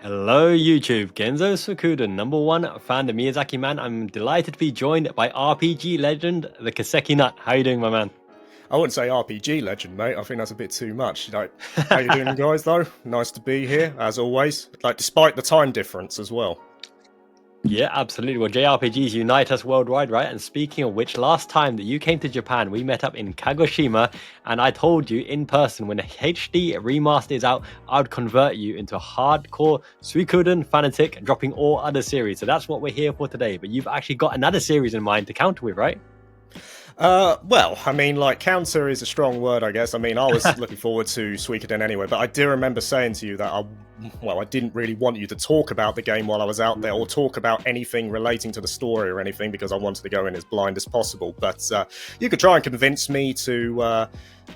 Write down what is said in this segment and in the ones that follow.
Hello YouTube, Genzo Suikoden, #1 fan of Miyazaki Man. I'm delighted to be joined by RPG legend, the Kiseki Nut. How you doing, my man? I wouldn't say RPG legend, mate. I think that's a bit too much. How you doing, guys? Though, nice to be here as always. Despite the time difference as well. Yeah, absolutely. Well, JRPGs unite us worldwide, right? And speaking of which, last time that you came to Japan, we met up in Kagoshima, and I told you in person when a HD remaster is out, I would convert you into a hardcore Suikoden fanatic, dropping all other series. So that's what we're here for today. But you've actually got another series in mind to counter with, right? Well, I mean, counter is a strong word, I guess. I mean, I was looking forward to Suikoden anyway, but I do remember saying to you that I didn't really want you to talk about the game while I was out there, or talk about anything relating to the story or anything, because I wanted to go in as blind as possible. But you could try and convince me to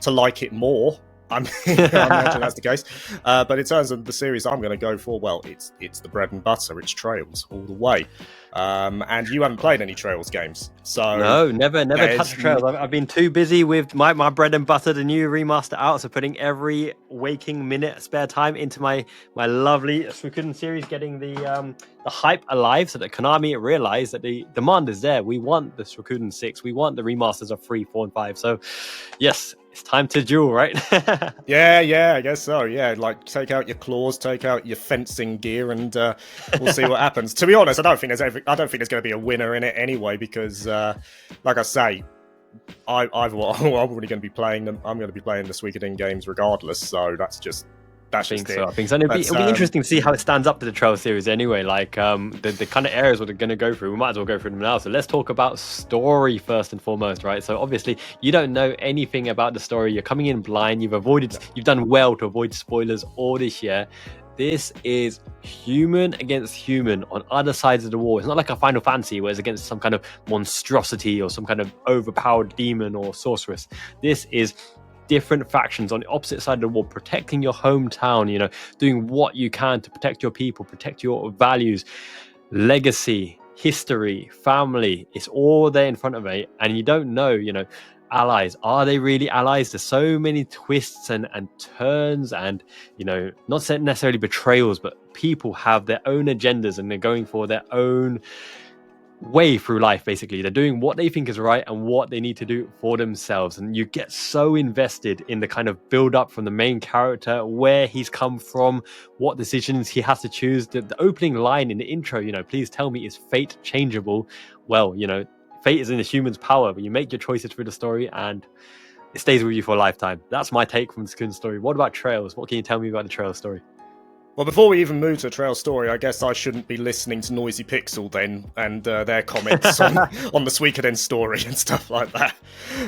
like it more. I imagine that's the case. But in terms of the series I'm going to go for, well, it's the bread and butter. It's Trails all the way. And you haven't played any Trails games, so no, never touched Trails. I've been too busy with my bread and butter, the new remaster out. So putting every waking minute spare time into my lovely Suikoden series, getting the hype alive, so that Konami realized that the demand is there. We want the Suikoden 6. We want the remasters of 3, 4, and 5. So yes, it's time to duel, right? Yeah, I guess so. Yeah, take out your claws, take out your fencing gear, and we'll see what happens. To be honest, I don't think there's going to be a winner in it anyway, because, like I say, I'm already going to be playing them. I'm going to be playing the Suikoden games regardless. So that's just. I think so. And it'll be interesting to see how it stands up to the Trail series anyway. The kind of areas we're going to go through, we might as well go through them now. So let's talk about story first and foremost, right? So obviously you don't know anything about the story. You're coming in blind. You've done well to avoid spoilers all this year. This is human against human on other sides of the wall. It's not like a Final Fantasy where it's against some kind of monstrosity or some kind of overpowered demon or sorceress. This is different factions on the opposite side of the wall, protecting your hometown, doing what you can to protect your people, protect your values, legacy, history, family. It's all there in front of me, and you don't know, allies. Are they really allies? There's so many twists and turns, and not necessarily betrayals, but people have their own agendas and they're going for their own way through life. Basically, they're doing what they think is right and what they need to do for themselves, and you get so invested in the kind of build up from the main character, where he's come from, what decisions he has to choose. The opening line in the intro, please tell me, is fate changeable? Well, fate is in the human's power, but you make your choices through the story and it stays with you for a lifetime. That's my take from the Suikoden story. What about Trails? What can you tell me about the Trails story? Well, before we even move to a Trail story, I guess I shouldn't be listening to Noisy Pixel then, and their comments on the Suikoden story and stuff like that.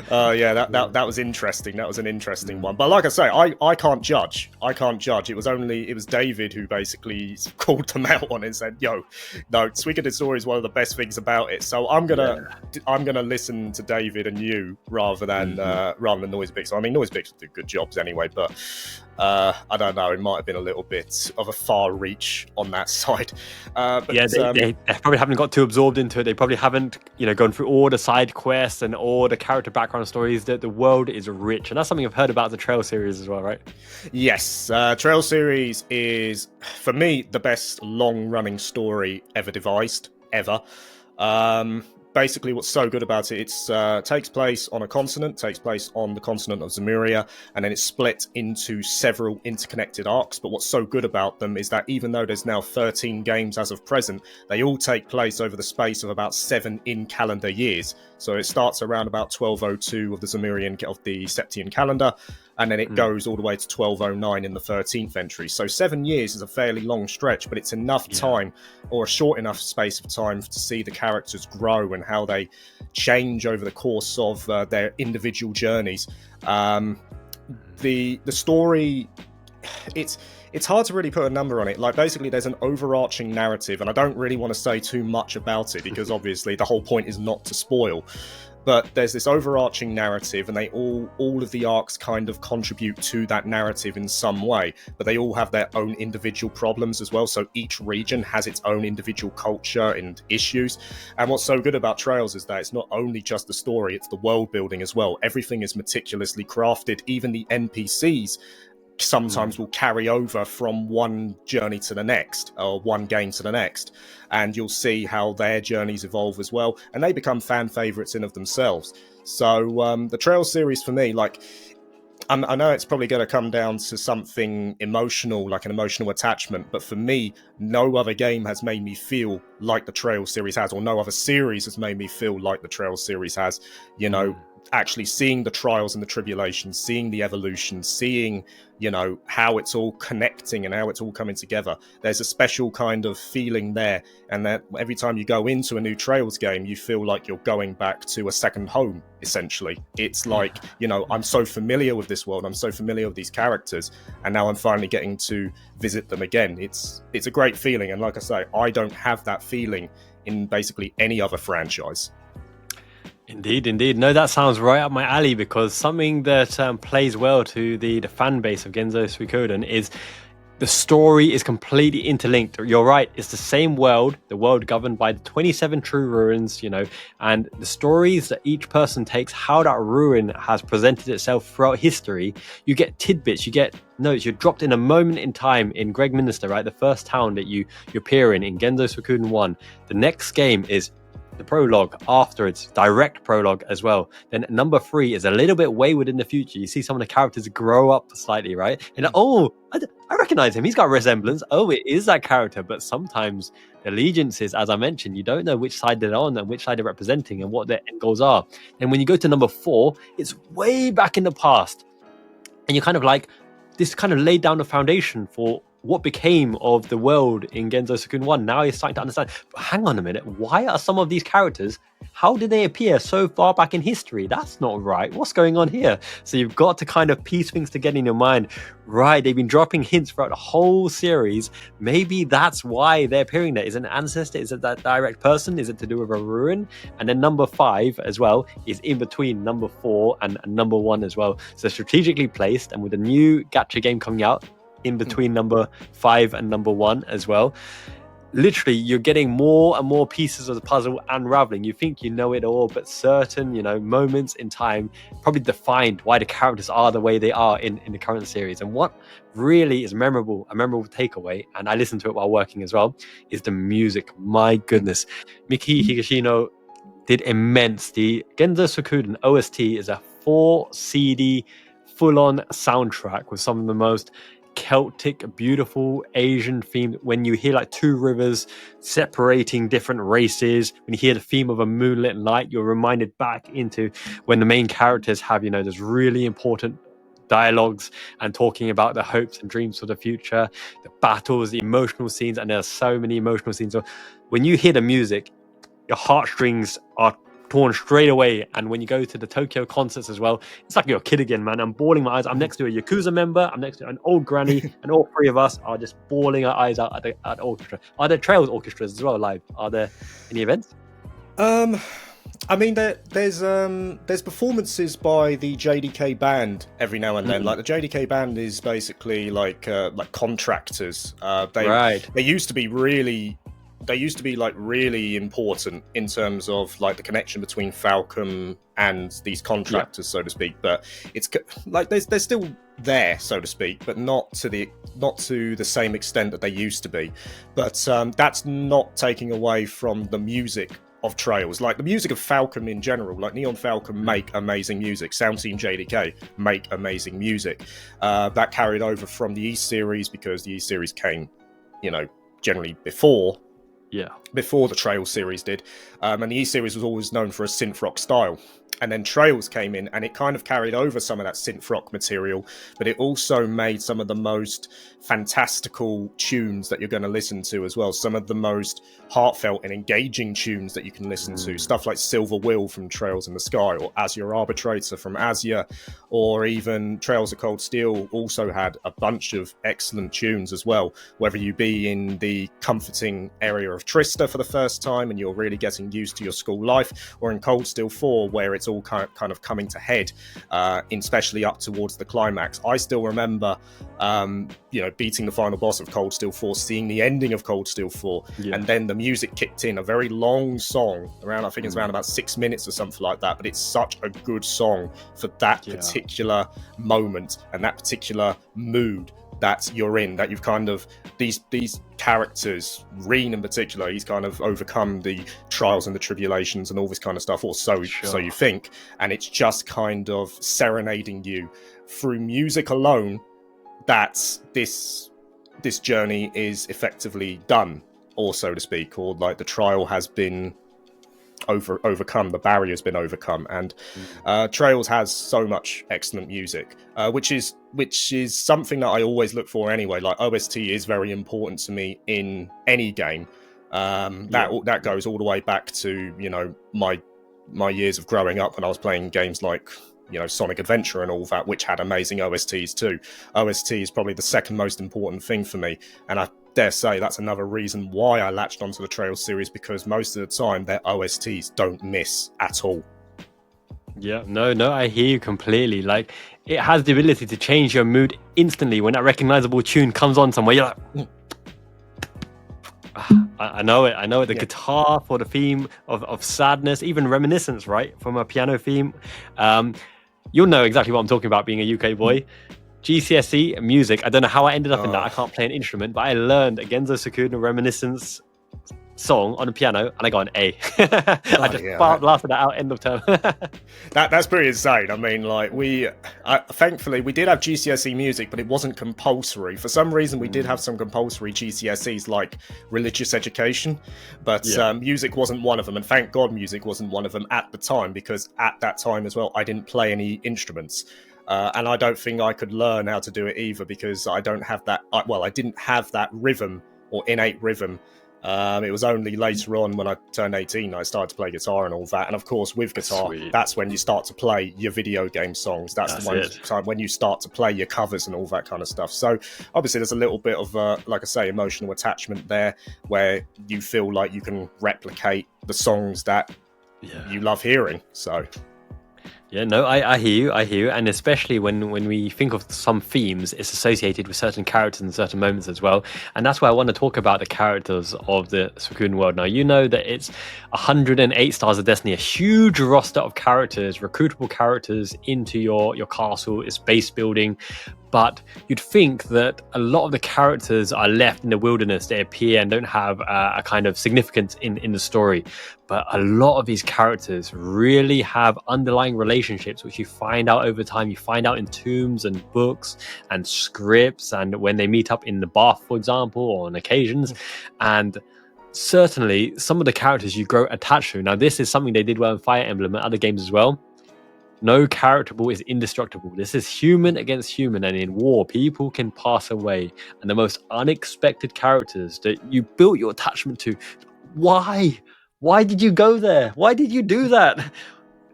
That was interesting. That was an interesting one. But like I say, I can't judge. It was David who basically called them out on it and said, "Yo, no, Suikoden story is one of the best things about it." So I'm gonna listen to David and you rather than Noisy Pixel. I mean, Noisy Pixel did good jobs anyway, but. I don't know, it might have been a little bit of a far reach on that side. They probably haven't got too absorbed into it. They probably haven't, gone through all the side quests and all the character background stories. That the world is rich, and that's something I've heard about the Trail series as well, right? Yes, Trail series is, for me, the best long-running story ever devised, ever. Basically, what's so good about it, takes place on the continent of Zemuria, and then it's split into several interconnected arcs. But what's so good about them is that even though there's now 13 games as of present, they all take place over the space of about 7 in-calendar years. So it starts around about 1202 of the Septian calendar, and then it goes all the way to 1209 in the 13th entry. So 7 years is a fairly long stretch, but it's enough time, or a short enough space of time, to see the characters grow and how they change over the course of their individual journeys. The story, it's hard to really put a number on it. Basically, there's an overarching narrative, and I don't really want to say too much about it because obviously the whole point is not to spoil. But there's this overarching narrative, and all of the arcs kind of contribute to that narrative in some way, but they all have their own individual problems as well. So each region has its own individual culture and issues. And what's so good about Trails is that it's not only just the story, it's the world building as well. Everything is meticulously crafted. Even the NPCs sometimes will carry over from one journey to the next, or one game to the next, and you'll see how their journeys evolve as well, and they become fan favorites in of themselves. So the Trails series for me, like, I know it's probably going to come down to something emotional, like an emotional attachment, but for me, no other game has made me feel like the Trails series has, or no other series has made me feel like the Trails series has. You know, actually seeing the trials and the tribulations, seeing the evolution, seeing, you know, how it's all connecting and how it's all coming together. There's a special kind of feeling there, and that every time you go into a new Trails game, you feel like you're going back to a second home, essentially. It's like, you know, I'm so familiar with this world, I'm so familiar with these characters, and now I'm finally getting to visit them again. It's a great feeling, and like I say, I don't have that feeling in basically any other franchise. Indeed. No, that sounds right up my alley, because something that plays well to the fan base of Genzo Suikoden is the story is completely interlinked. You're right, it's the same world, the world governed by the 27 true ruins, you know, and the stories that each person takes, how that ruin has presented itself throughout history. You get tidbits, you get notes, you're dropped in a moment in time in Greg Minister, right? The first town that you appear in Genzo Suikoden 1. The next game is the prologue afterwards, direct prologue as well. Then number 3 is a little bit wayward in the future. You see some of the characters grow up slightly, right? And I recognize him. He's got a resemblance. Oh, it is that character. But sometimes the allegiances, as I mentioned, you don't know which side they're on and which side they're representing and what their end goals are. And when you go to number 4, it's way back in the past. And you're kind of like, this kind of laid down the foundation for what became of the world in Genzo Suikoden 1. Now you're starting to understand, but hang on a minute, why are some of these characters, how did they appear so far back in history? That's not right. What's going on here? So you've got to kind of piece things together in your mind. Right, they've been dropping hints throughout the whole series. Maybe that's why they're appearing there. Is it an ancestor? Is it that direct person? Is it to do with a ruin? And then number 5 as well is in between number 4 and number 1 as well. So strategically placed, and with the new gacha game coming out, in between number 5 and number 1 as well. Literally, you're getting more and more pieces of the puzzle unraveling. You think you know it all, but certain, you know, moments in time probably defined why the characters are the way they are in the current series. And what really is a memorable takeaway, and I listened to it while working as well, is the music. My goodness. Miki Higashino did immense. The Genzo Suikoden OST is a 4 CD full-on soundtrack with some of the most Celtic, beautiful Asian theme. When you hear like 2 rivers separating different races, when you hear the theme of a moonlit night, you're reminded back into when the main characters have, you know, those really important dialogues and talking about their hopes and dreams for the future, the battles, the emotional scenes, and there are so many emotional scenes. So when you hear the music, your heartstrings are torn straight away. And when you go to the Tokyo concerts as well, it's like you're a kid again, man. I'm bawling my eyes. I'm next to a Yakuza member, I'm next to an old granny, and all 3 of us are just bawling our eyes out at the orchestra. Are there Trails orchestras as well live? Are there any events? I mean, there's performances by the JDK band every now and then. Like the JDK band is basically like contractors. They used to be really important in terms of like the connection between Falcom and these contractors, so to speak. But it's like they're still there, so to speak, but not to the same extent that they used to be. But that's not taking away from the music of Trails. Like the music of Falcom in general, like Neon Falcom make amazing music. Sound Team JDK make amazing music. That carried over from the East series, because the East series came, you know, generally before the Trails series did. And the East series was always known for a synth rock style. And then Trails came in and it kind of carried over some of that synth rock material, but it also made some of the most fantastical tunes that you're going to listen to as well. Some of the most heartfelt and engaging tunes that you can listen to. Stuff like Silver Will from Trails in the Sky, or As Your Arbitrator from Asia, or even Trails of Cold Steel also had a bunch of excellent tunes as well. Whether you be in the comforting area of Trista for the first time and you're really getting used to your school life, or in Cold Steel 4 where it's it's all kind of coming to head, especially up towards the climax. I still remember, beating the final boss of Cold Steel 4, seeing the ending of Cold Steel 4, and then the music kicked in, a very long song, I think it's around about 6 minutes or something like that, but it's such a good song for that particular moment and that particular mood that you're in, that you've kind of, these characters, Reen in particular, he's kind of overcome the trials and the tribulations and all this kind of stuff, or so you think, and it's just kind of serenading you through music alone, that this journey is effectively done, or so to speak, or like the trial has been overcome, the barrier's been overcome. And Trails has so much excellent music, which is something that I always look for anyway. Like, OST is very important to me in any game. That goes all the way back to my years of growing up when I was playing games like Sonic Adventure and all that, which had amazing OSTs too. OST is probably the second most important thing for me, and I dare say that's another reason why I latched onto the Trails series, because most of the time their OSTs don't miss at all. Yeah, no, I hear you completely. Like, it has the ability to change your mood instantly when that recognizable tune comes on somewhere. You're like, I know it. The guitar for the theme of sadness, even reminiscence, right, from a piano theme. You'll know exactly what I'm talking about, being a UK boy. GCSE music, I don't know how I ended up in that. I can't play an instrument, but I learned a Genzo Suikoden Reminiscence song on the piano, and I got an A. I just blasted that out, end of term. That's pretty insane. I mean, like, thankfully we did have GCSE music, but it wasn't compulsory. For some reason, we did have some compulsory GCSEs, like religious education, but music wasn't one of them. And thank God music wasn't one of them at the time, because at that time as well, I didn't play any instruments. And I don't think I could learn how to do it either, because I don't have that. I didn't have that rhythm, or innate rhythm. It was only later on, when I turned 18, I started to play guitar and all that. And of course, with guitar, that's when you start to play your video game songs. That's the time when you start to play your covers and all that kind of stuff. So obviously there's a little bit of, like I say, emotional attachment there, where you feel like you can replicate the songs that you love hearing. So... Yeah, no, I hear you, and especially when we think of some themes, it's associated with certain characters and certain moments as well, and that's why I want to talk about the characters of the Suikoden world. Now, you know that it's 108 Stars of Destiny, a huge roster of characters, recruitable characters into your castle. It's base building, but you'd think that a lot of the characters are left in the wilderness. They appear and don't have a kind of significance in the story. But a lot of these characters really have underlying relationships, which you find out over time. You find out in tombs and books and scripts, and when they meet up in the bath, for example, or on occasions. And certainly some of the characters you grow attached to. Now, this is something they did well in Fire Emblem and other games as well. No character is indestructible. This is human against human, and in war, people can pass away. And the most unexpected characters that you built your attachment to, why? Why did you go there? Why did you do that?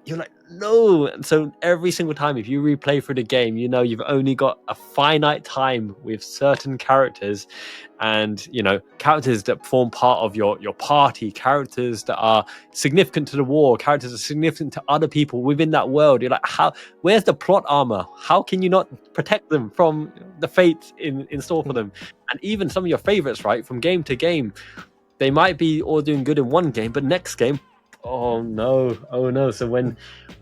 You're like, no. And so every single time, if you replay through the game, you know you've only got a finite time with certain characters, and characters that form part of your party, characters that are significant to the war, characters that are significant to other people within that world. You're like, where's the plot armor? How can you not protect them from the fate in store for them? And even some of your favorites, right, from game to game, they might be all doing good in one game, but next game, oh no. So when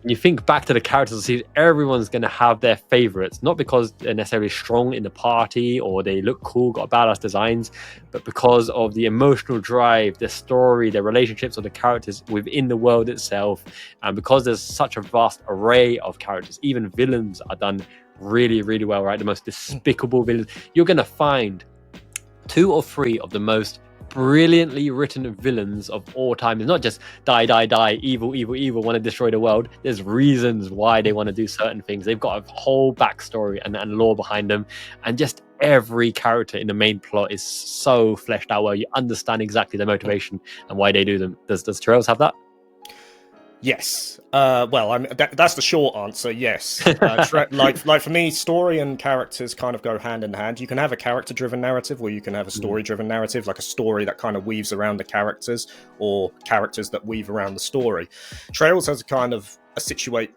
you think back to the characters, see, everyone's going to have their favorites, not because they're necessarily strong in the party or they look cool, got badass designs, but because of the emotional drive, the story, the relationships of the characters within the world itself. And because there's such a vast array of characters, even villains are done really, really well, right? The most despicable villains. You're going to find 2 or 3 of the most brilliantly written villains of all time. It's not just die, evil, want to destroy the world. There's reasons why they want to do certain things. They've got a whole backstory and lore behind them, and just every character in the main plot is so fleshed out well. You understand exactly their motivation and why they do them. Does Trails have that? Yes. That's the short answer. Yes. Like for me, story and characters kind of go hand in hand. You can have a character-driven narrative, or you can have a story-driven narrative, like a story that kind of weaves around the characters, or characters that weave around the story. Trails has a kind of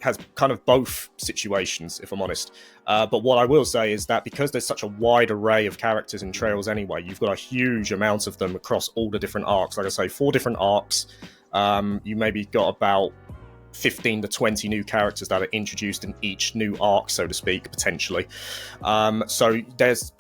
has kind of both situations, if I'm honest. But what I will say is that because there's such a wide array of characters in Trails anyway, you've got a huge amount of them across all the different arcs. Like I say, 4 different arcs. You maybe got about 15 to 20 new characters that are introduced in each new arc, so to speak, potentially. So there's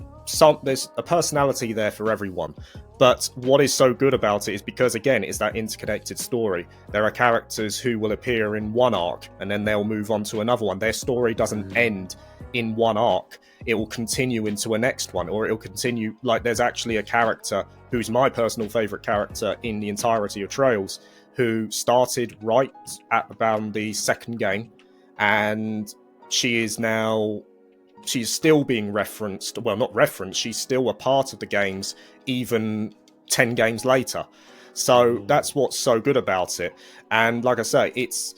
a personality there for everyone. But what is so good about it is because, again, it's that interconnected story. There are characters who will appear in one arc and then they'll move on to another one. Their story doesn't end in one arc. It will continue into a next one, or it'll continue. Like, there's actually a character who's my personal favorite character in the entirety of Trails, who started right at around the 2nd game, and she's still being referenced. Well, not referenced, she's still a part of the games even 10 games later. So that's what's so good about it. And like I say, it's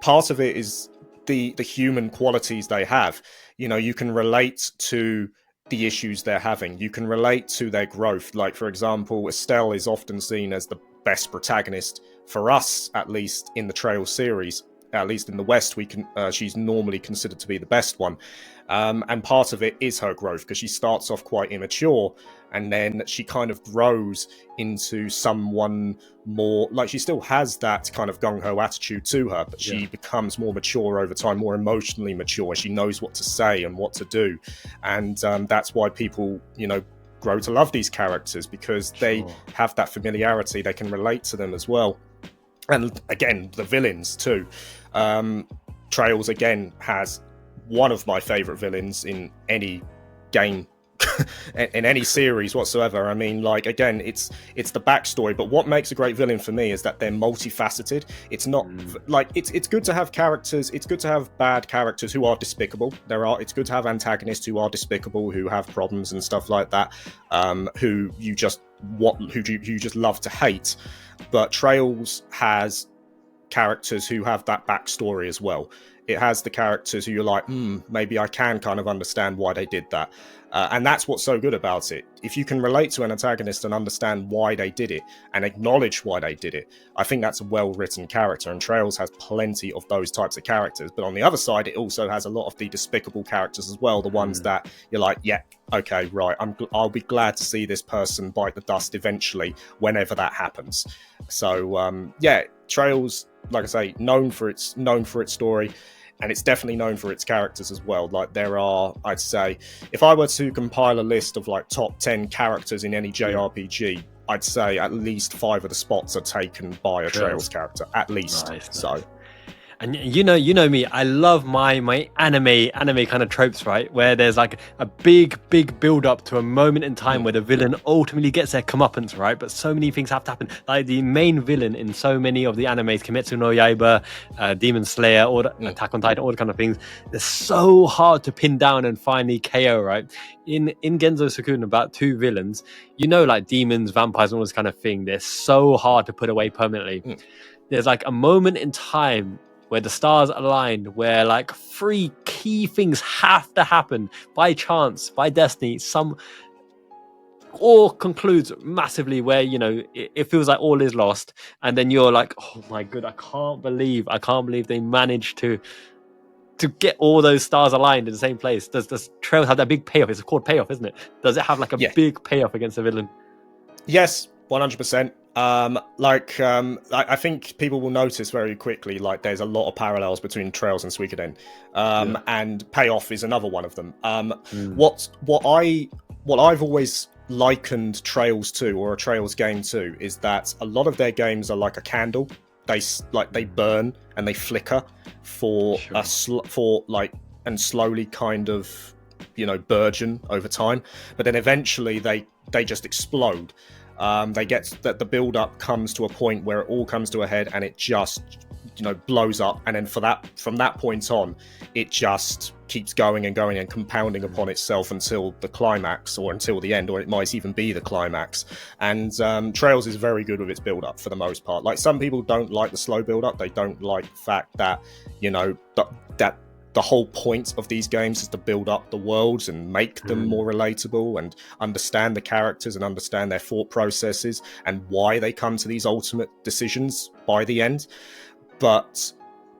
part of it is the human qualities they have. You know, you can relate to the issues they're having. You can relate to their growth. Like, for example, Estelle is often seen as the best protagonist for us, at least in the Trail series. At least in the West, she's normally considered to be the best one. And part of it is her growth, because she starts off quite immature, and then she kind of grows into someone more, like, she still has that kind of gung-ho attitude to her, but she becomes more mature over time, more emotionally mature. She knows what to say and what to do. And that's why people, you know, grow to love these characters, because they have that familiarity. They can relate to them as well. And again, the villains too. Trails, again, has one of my favorite villains in any game, in any series whatsoever. I mean, like, again, it's the backstory, but what makes a great villain for me is that they're multifaceted. It's not like, it's good to have characters, it's good to have bad characters who are despicable. It's good to have antagonists who are despicable, who have problems and stuff like that, who you just love to hate. But Trails has characters who have that backstory as well. It has the characters who you're like, maybe I can kind of understand why they did that. And that's what's so good about it. If you can relate to an antagonist and understand why they did it and acknowledge why they did it, I think that's a well-written character. And Trails has plenty of those types of characters. But on the other side, it also has a lot of the despicable characters as well. The ones that you're like, yeah, okay, right, I'll be glad to see this person bite the dust eventually, whenever that happens. So, yeah, Trails, like I say, known for its story. And it's definitely known for its characters as well. Like, there are, I'd say, if I were to compile a list of like top 10 characters in any JRPG, I'd say at least 5 of the spots are taken by a Trails character, at least. Nice. So, and you know me, I love my anime kind of tropes, right? Where there's like a big build up to a moment in time where the villain ultimately gets their comeuppance, right? But so many things have to happen. Like, the main villain in so many of the animes, Kimetsu no Yaiba, Demon Slayer, or Attack on Titan, all the kind of things, they're so hard to pin down and finally KO, right? In Genzo Suikoden, about 2 villains, you know, like demons, vampires, and all this kind of thing, they're so hard to put away permanently. There's like a moment in time where the stars aligned, where like 3 key things have to happen by chance, by destiny, all concludes massively, where, you know, it feels like all is lost, and then you're like, oh my god, I can't believe they managed to get all those stars aligned in the same place. Does Trails have that big payoff? It's called payoff, isn't it? Does it have like a big payoff against the villain? Yes, 100%. I think people will notice very quickly, like, there's a lot of parallels between Trails and Suikoden, and payoff is another one of them. What I've always likened Trails to, or a Trails game to, is that a lot of their games are like a candle. They burn and they flicker and slowly kind of, you know, burgeon over time, but then eventually they just explode. They get that the build up comes to a point where it all comes to a head and it just, you know, blows up, and then from that point on, it just keeps going and going and compounding upon itself until the climax, or until the end, or it might even be the climax. And Trails is very good with its build up for the most part. Like, some people don't like the slow build up. They don't like the fact that, you know, that the whole point of these games is to build up the worlds and make them more relatable, and understand the characters and understand their thought processes and why they come to these ultimate decisions by the end. But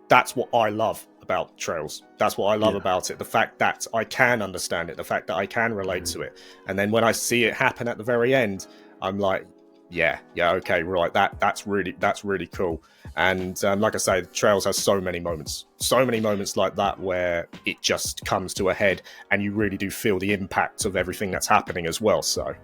that's what I love about Trails. That's what I love about it. The fact that I can understand it, the fact that I can relate to it. And then when I see it happen at the very end, I'm like, yeah, okay, right. That's really cool. And like I say, Trails has so many moments like that where it just comes to a head, and you really do feel the impact of everything that's happening as well. So.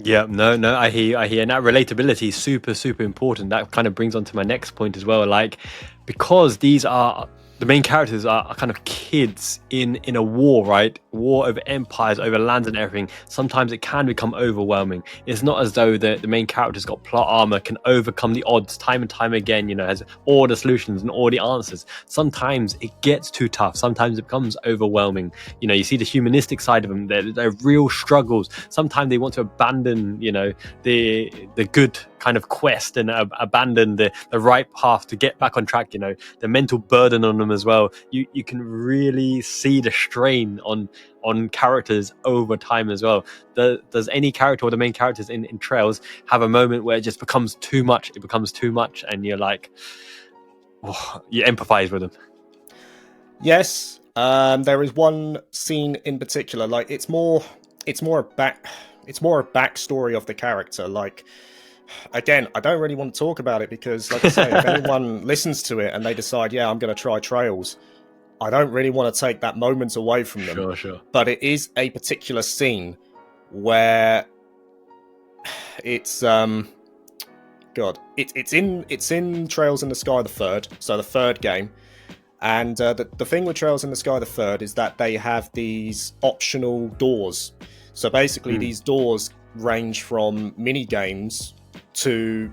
Yeah, no, I hear, and that relatability is super, super important. That kind of brings on to my next point as well. Like, because these are the main characters are kind of kids in a war, right? War over empires, over lands and everything. Sometimes it can become overwhelming. It's not as though the main character's got plot armor, can overcome the odds time and time again, you know, has all the solutions and all the answers. Sometimes it gets too tough. Sometimes it becomes overwhelming. You know, you see the humanistic side of them. They're real struggles. Sometimes they want to abandon, you know, the good kind of quest and abandon the right path to get back on track. You know, the mental burden on them as well. You can really see the strain on characters over time as well. Does any character or the main characters in Trails have a moment where it just becomes too much? It becomes too much, and you're like, oh, you empathize with them. Yes, there is one scene in particular. Like, it's more a backstory of the character. Like, again, I don't really want to talk about it because, like I say, if anyone listens to it and they decide, yeah, I'm going to try Trails, I don't really want to take that moment away from them. Sure. But it is a particular scene where it's it's in Trails in the Sky the Third, so the third game. And the thing with Trails in the Sky the Third is that they have these optional doors. So basically, these doors range from mini games to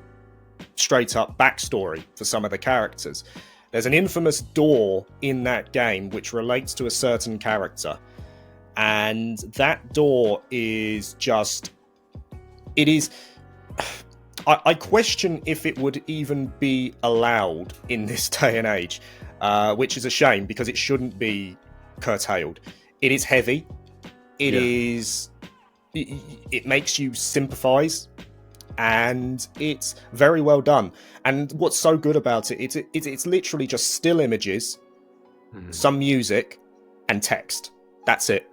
straight up backstory for some of the characters. There's an infamous door in that game which relates to a certain character, and that door is just, it is, I question if it would even be allowed in this day and age, which is a shame because it shouldn't be curtailed. It is heavy. It is, it makes you sympathize, and it's very well done. And what's so good about it, it's literally just still images, some music, and text. That's it.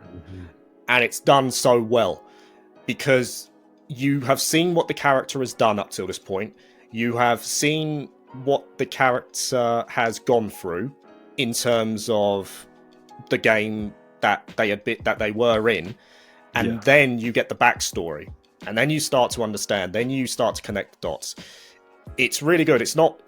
And it's done so well because you have seen what the character has done up till this point. You have seen what the character has gone through in terms of the game that they were in, and then you get the backstory, and then you start to understand, then you start to connect the dots. It's really good. It's not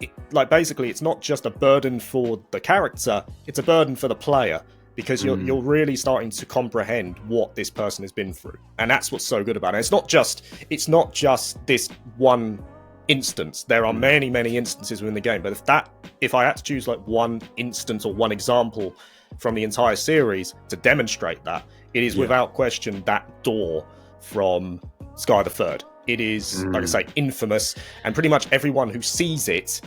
basically it's not just a burden for the character, it's a burden for the player, because you're really starting to comprehend what this person has been through. And that's what's so good about it. It's not just this one instance. There are many instances within the game, but if I had to choose like one instance or one example from the entire series to demonstrate that, it is without question that door from Sky the Third. It is, like I say, infamous, and pretty much everyone who sees it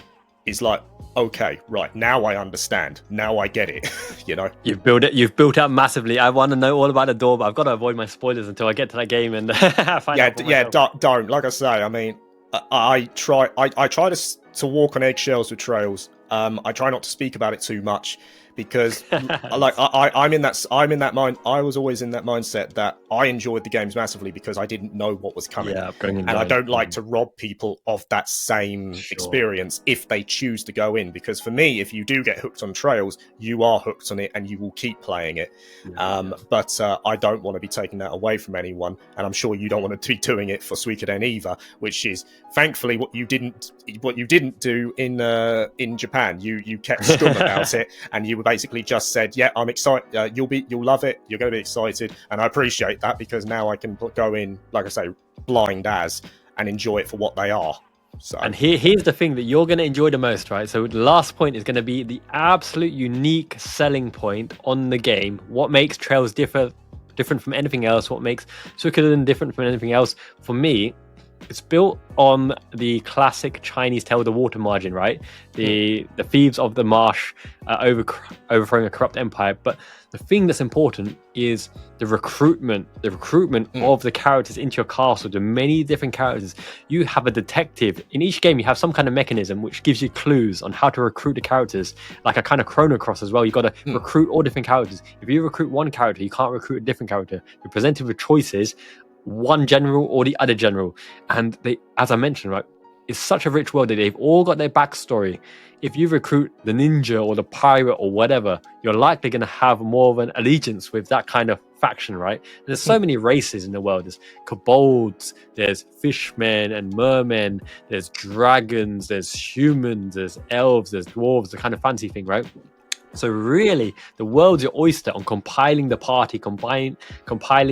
is like, okay, right, now I understand, now I get it. You know, you've built up massively. I want to know all about the door, but I've got to avoid my spoilers until I get to that game and find out. Don't. Like I say, I mean, I try to walk on eggshells with Trails. I try not to speak about it too much because, like, I'm in that mind. I was always in that mindset that I enjoyed the games massively because I didn't know what was coming, and I don't like to rob people of that same experience if they choose to go in. Because for me, if you do get hooked on Trails, you are hooked on it and you will keep playing it. But I don't want to be taking that away from anyone, and I'm sure you don't want to be doing it for Suikoden either, which is thankfully what you didn't do in Japan. You kept scum about it, and you basically just said, yeah, I'm excited, you'll love it, you're going to be excited, and I appreciate that because now I can go in, like I say, blind as, and enjoy it for what they are. So. And here's the thing that you're going to enjoy the most, right? So the last point is going to be the absolute unique selling point on the game. What makes Trails different from anything else? What makes Suikoden different from anything else? For me, It's built on the classic Chinese tale, the water margin, right? The thieves of the marsh overthrowing a corrupt empire. But the thing that's important is the recruitment of the characters into your castle. The many different characters. You have a detective in each game. You have some kind of mechanism which gives you clues on how to recruit the characters, like a kind of Chrono Cross as well. You got to recruit all different characters. If you recruit one character, you can't recruit a different character. You're presented with choices, one general or the other general, and they, as I mentioned, right, it's such a rich world that they've all got their backstory. If you recruit the ninja or the pirate or whatever, you're likely going to have more of an allegiance with that kind of faction, right? And there's so many races in the world. There's kobolds, there's fishmen and mermen, there's dragons, there's humans, there's elves, there's dwarves, the kind of fancy thing, right? So really, the world's your oyster on compiling the party, compiling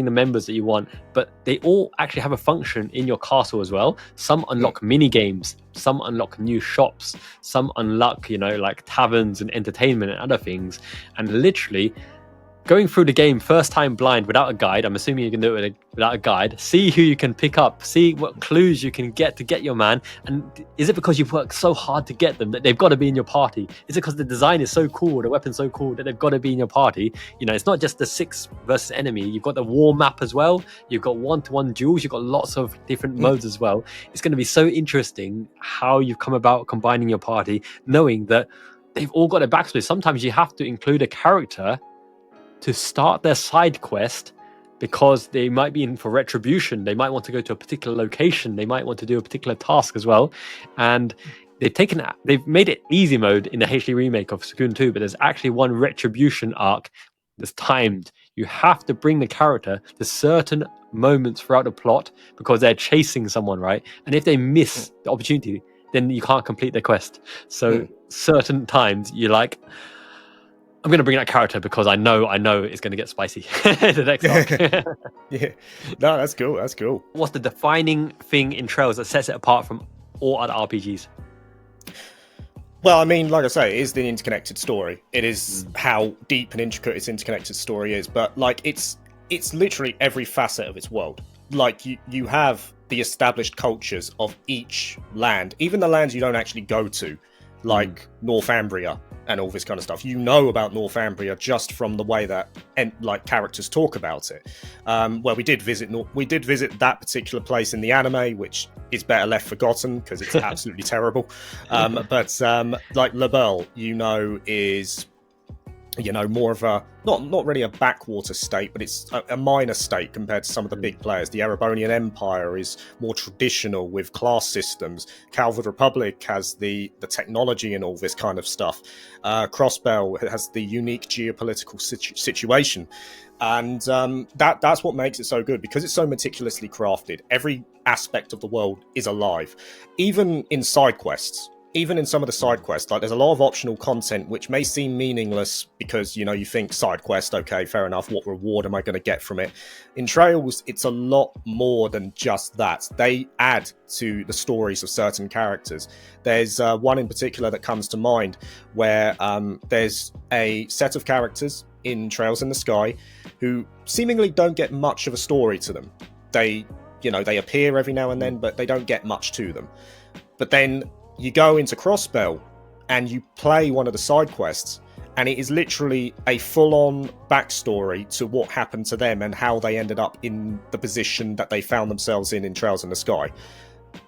the members that you want, but they all actually have a function in your castle as well. Some unlock mini games, some unlock new shops, some unlock, like taverns and entertainment and other things. And literally, going through the game first time blind without a guide, I'm assuming you can do it without a guide, see who you can pick up, see what clues you can get to get your man. And is it because you've worked so hard to get them that they've got to be in your party? Is it because the design is so cool, the weapon's so cool that they've got to be in your party? It's not just the 6 versus enemy. You've got the war map as well. You've got one-to-one duels. You've got lots of different modes as well. It's going to be so interesting how you've come about combining your party, knowing that they've all got a backstory. Sometimes you have to include a character to start their side quest because they might be in for retribution. They might want to go to a particular location. They might want to do a particular task as well. And they've made it easy mode in the HD remake of Suikoden 2, but there's actually one retribution arc that's timed. You have to bring the character to certain moments throughout the plot because they're chasing someone, right? And if they miss the opportunity, then you can't complete the quest. So certain times you're like, I'm going to bring that character because I know it's going to get spicy the next arc. Yeah, no, that's cool. That's cool. What's the defining thing in Trails that sets it apart from all other RPGs? Well, I mean, like I say, it is the interconnected story. It is how deep and intricate its interconnected story is. But like, it's literally every facet of its world. Like you have the established cultures of each land, even the lands you don't actually go to, like Northumbria and all this kind of stuff. You know about Northumbria just from the way that characters talk about it. Well, we did visit that particular place in the anime, which is better left forgotten because it's absolutely terrible. But like Labelle, is more of a not really a backwater state, but it's a minor state compared to some of the big players. The Erebonian Empire is more traditional with class systems. Calvard Republic has the technology and all this kind of stuff. Crossbell has the unique geopolitical situation, and that's what makes it so good, because it's so meticulously crafted. Every aspect of the world is alive, even in side quests. Even in some of the side quests, like, there's a lot of optional content which may seem meaningless because, you think side quest, okay, fair enough, what reward am I going to get from it? In Trails, it's a lot more than just that. They add to the stories of certain characters. There's one in particular that comes to mind where there's a set of characters in Trails in the Sky who seemingly don't get much of a story to them. They appear every now and then, but they don't get much to them. But then you go into Crossbell and you play one of the side quests, and it is literally a full-on backstory to what happened to them and how they ended up in the position that they found themselves in Trails in the Sky.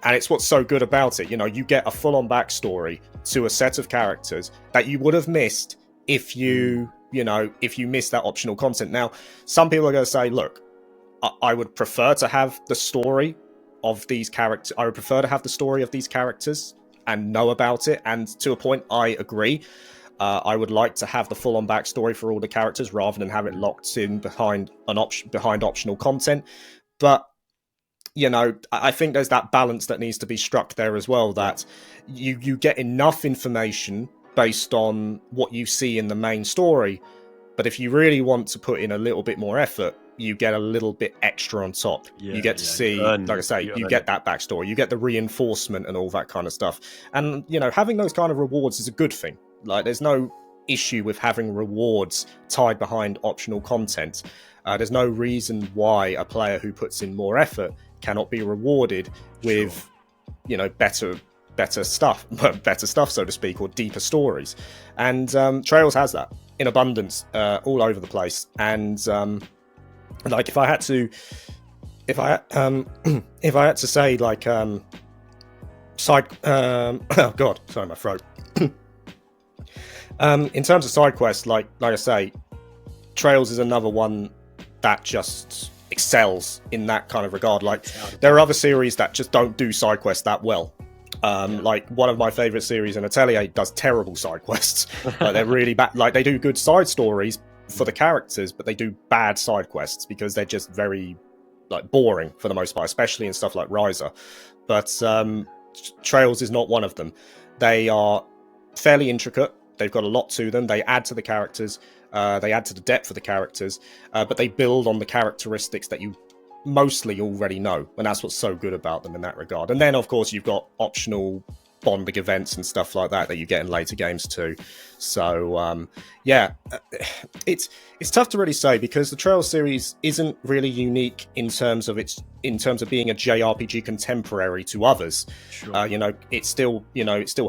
And it's what's so good about it. You get a full-on backstory to a set of characters that you would have missed if you missed that optional content. Now, some people are going to say, look, I would prefer to have the story of these characters. I would prefer to have the story of these characters and know about it, and to a point I agree. I would like to have the full-on backstory for all the characters rather than have it locked in behind optional content. But I think there's that balance that needs to be struck there as well, that you get enough information based on what you see in the main story, but if you really want to put in a little bit more effort, you get a little bit extra on top. You get to see, like I say, you get that backstory, you get the reinforcement and all that kind of stuff. And, having those kind of rewards is a good thing. Like, there's no issue with having rewards tied behind optional content. There's no reason why a player who puts in more effort cannot be rewarded with, you know, better stuff, so to speak, or deeper stories. And Trails has that in abundance all over the place. And like if I had to say like side oh god, sorry, my throat. In terms of side quests, like I say, Trails is another one that just excels in that kind of regard. Like there are other series that just don't do side quests that well. Like one of my favorite series in Atelier does terrible side quests. Like they're really bad. Like they do good side stories for the characters, but they do bad side quests because they're just very like boring for the most part, especially in stuff like Riser. But Trails is not one of them. They are fairly intricate. They've got a lot to them. They add to the characters. They add to the depth of the characters, but they build on the characteristics that you mostly already know, and that's what's so good about them in that regard. And then, of course, you've got optional bonding events and stuff like that you get in later games too. So yeah, it's tough to really say because the Trails series isn't really unique in terms of being a JRPG contemporary to others. Sure. You know, it still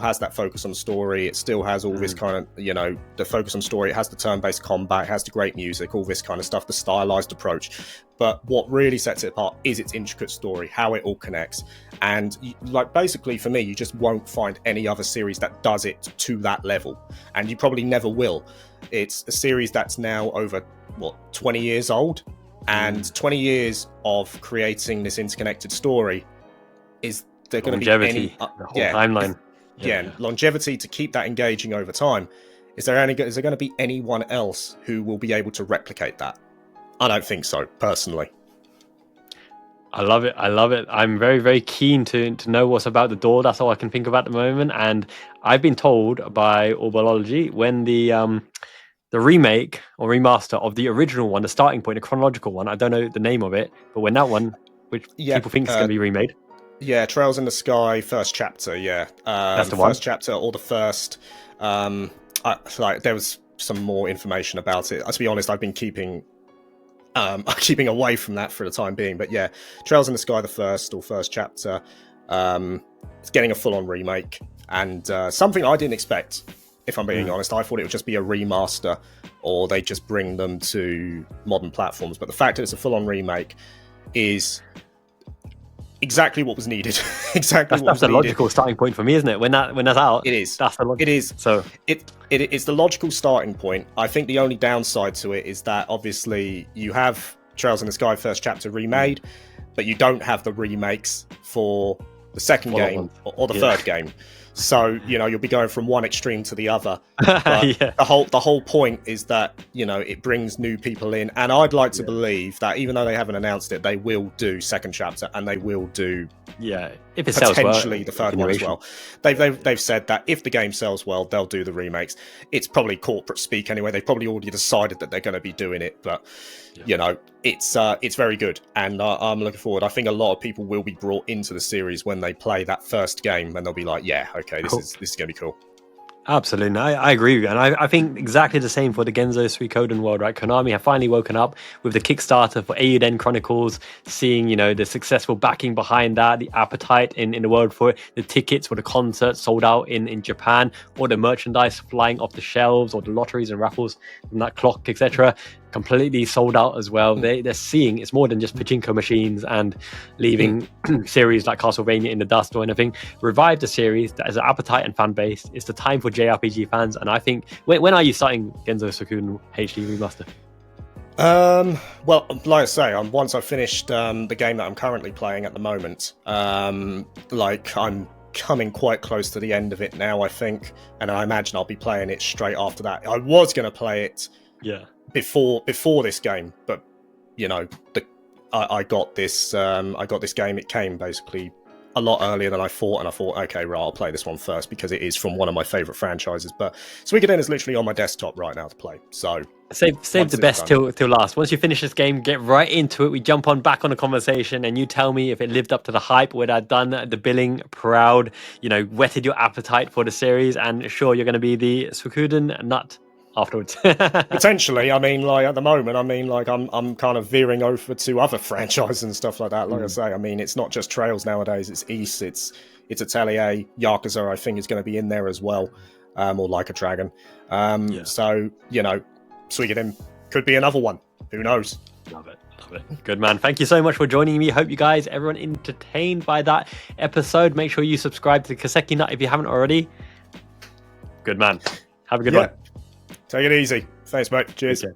has that focus on story. It still has all this kind of, you know, the focus on story. It has the turn-based combat. It has the great music, all this kind of stuff, the stylized approach. But what really sets it apart is its intricate story, how it all connects. And like basically for me, you just won't find any other series that does it to that level. And you probably never will. It's a series that's now over, 20 years old? And 20 years of creating this interconnected story is there going to be any the whole timeline? Longevity to keep that engaging over time. Is there going to be anyone else who will be able to replicate that? I don't think so, personally. I love it. I'm very, very keen to know what's about the door. That's all I can think of at the moment. And I've been told by Orbology when the remake or remaster of the original one, the starting point, the chronological one, I don't know the name of it, but when that one, which people think is going to be remade. Yeah, Trails in the Sky, first chapter, yeah. That's the one. First chapter or the first... there was some more information about it. To be honest, I've been keeping away from that for the time being, but yeah, Trails in the Sky, the first chapter, it's getting a full-on remake, and something I didn't expect, if I'm being honest. I thought it would just be a remaster, or they just bring them to modern platforms, but the fact that it's a full-on remake is exactly what was needed. That's the logical starting point for me, isn't it? When that's out, it is. That's the logic. It is. So it's the logical starting point. I think the only downside to it is that obviously you have Trails in the Sky first chapter remade, but you don't have the remakes for the second game or the third game. So, you know, you'll be going from one extreme to the other. But the whole point is that, you know, it brings new people in. And I'd like to believe that even though they haven't announced it, they will do second chapter and they will do if it sells well, potentially the third one as well. They've said that if the game sells well, they'll do the remakes. It's probably corporate speak anyway. They've probably already decided that they're going to be doing it. But, you know, it's very good. And I'm looking forward. I think a lot of people will be brought into the series when they play that first game and they'll be like, yeah, okay, this is going to be cool. Absolutely. I agree with you. And I think exactly the same for the Genzo Suikoden world, right? Konami have finally woken up with the Kickstarter for Eiyuden Chronicles, seeing, you know, the successful backing behind that, the appetite in the world for it, the tickets for the concerts sold out in Japan, or the merchandise flying off the shelves, or the lotteries and raffles from that clock, etc. completely sold out as well. They're seeing it's more than just pachinko machines and leaving series like Castlevania in the dust or anything. Revive the series that has an appetite and fan base. It's the time for JRPG fans, and I think when are you starting Genzo Suikoden HD remaster? Well, like I say, once I've finished the game that I'm currently playing at the moment, like I'm coming quite close to the end of it now, I think, and I imagine I'll be playing it straight after that. I was going to play it before this game, but you know, I got this game. It came basically a lot earlier than I thought, and I thought, okay, right, I'll play this one first because it is from one of my favorite franchises. But Suikoden is literally on my desktop right now to play. So save the best till last. Once you finish this game, get right into it. We jump on back on the conversation, and you tell me if it lived up to the hype, whether I'd done the billing proud, you know, whetted your appetite for the series, and sure, you're going to be the Suikoden nut. afterwards. Potentially, I mean, like at the moment, I mean, like I'm kind of veering over to other franchises and stuff like that. Like I say, I mean, it's not just Trails nowadays. It's Ys, it's Atelier, Yakuza. I think is going to be in there as well, or Like a Dragon. So you know, Suikoden could be another one. Who knows? Love it. Good man. Thank you so much for joining me. Hope you guys, everyone, entertained by that episode. Make sure you subscribe to the Kiseki Nut if you haven't already. Good man. Have a good one. Take it easy. Thanks, mate. Cheers. Okay.